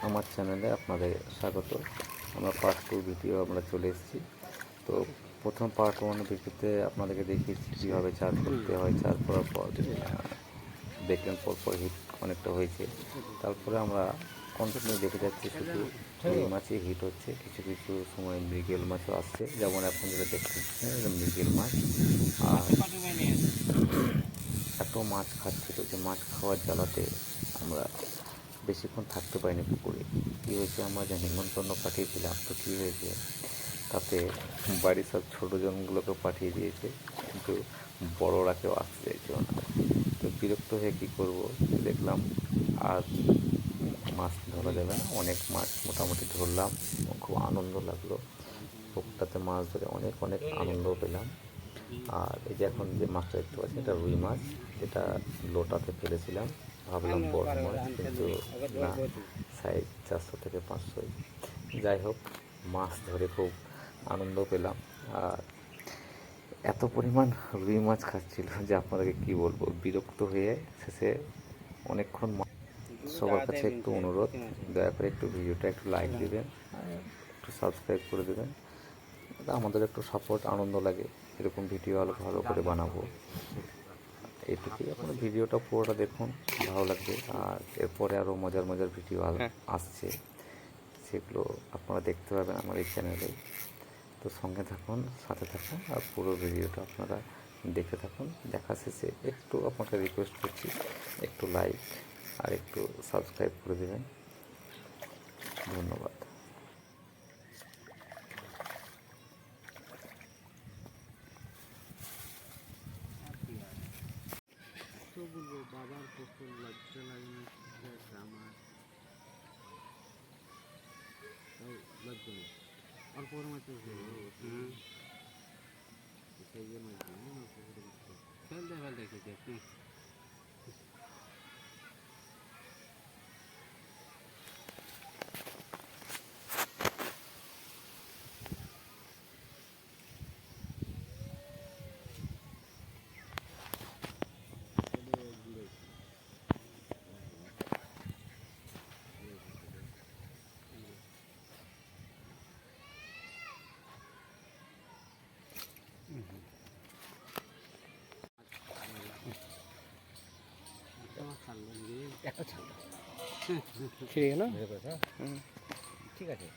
আমার চ্যানেলে আপনাদের স্বাগত। আমরা পার্ট 2 ভিডিও আমরা চলে এসেছি। তো প্রথম পার্ট 1 ভিডিওতে আপনাদেরকে দেখিয়েছি কীভাবে চার করতে হয়। চার করার পর দেখলেন পরপর হিট অনেকটা হয়েছে। তারপরে আমরা কন্টিনিউ দেখে যাচ্ছি, শুধু রুই মাছই হিট হচ্ছে, কিছু কিছু সময় মৃগেল মাছও আসছে, যেমন এখন যেটা দেখছেন মৃগেল মাছ। আর এত মাছ খাচ্ছিল যে মাছ খাওয়ার জ্বালাতে আমরা বেশিক্ষণ থাকতে পারিনি পুকুরে। কী হয়েছে, আমরা যে নিমন্ত্রণ পাঠিয়েছিলাম, তো কী হয়েছে তাতে বাড়ির সব ছোটো জনগুলোকে পাঠিয়ে দিয়েছে, কিন্তু বড়রা কেউ আসতে চাইছিল না। তো বিরক্ত হয়ে কী করবো, দেখলাম আর মাছ ধরা যাবে না, অনেক মাছ মোটামুটি ধরলাম, খুব আনন্দ লাগলো। পুকুরটাতে মাছ ধরে অনেক অনেক আনন্দও পেলাম। আর এই যে এখন যে মাছটা দেখতে পাচ্ছি, এটা রুই মাছ, যেটা লোটাতে ফেলেছিলাম, ভাবলাম বড় মাছ, কিন্তু না, সাইজ 400 থেকে 500। যাই হোক, মাছ ধরে খুব আনন্দ পেলাম। আর এত পরিমাণ রুই মাছ খাচ্ছিল যে আপনাদেরকে কী বলবো, বিরক্ত হয়ে শেষে অনেকক্ষণ। সবার কাছে একটু অনুরোধ, দয়া করে একটু ভিডিওটা একটু লাইক দেবেন, একটু সাবস্ক্রাইব করে দেবেন, আমাদের একটু সাপোর্ট, আনন্দ লাগে, এরকম ভিডিও আরও ভালো করে বানাবো। এইটুকুই, আপনার ভিডিওটা পুরোটা দেখুন, ভালো লাগবে। আর এরপরে আরও মজার মজার ভিডিও আসছে, সেগুলো আপনারা দেখতে পাবেন আমার এই চ্যানেলে। তো সঙ্গে থাকুন, সাথে থাকুন, আর পুরো ভিডিওটা আপনারা দেখতে থাকুন। দেখা শেষে একটু আপনাকে রিকোয়েস্ট করছি, একটু লাইক আর একটু সাবস্ক্রাইব করে দেবেন। ধন্যবাদ। বলবো বাবার প্রচুর লজ্জা লাগেনি, আমার লজ্জা নেই, অল্প মাছ সেই জন্য ফেলতে ফেলতে খেয়েছি। একটা ছাড়লো ছিঁড়ে গেল, ঠিক আছে।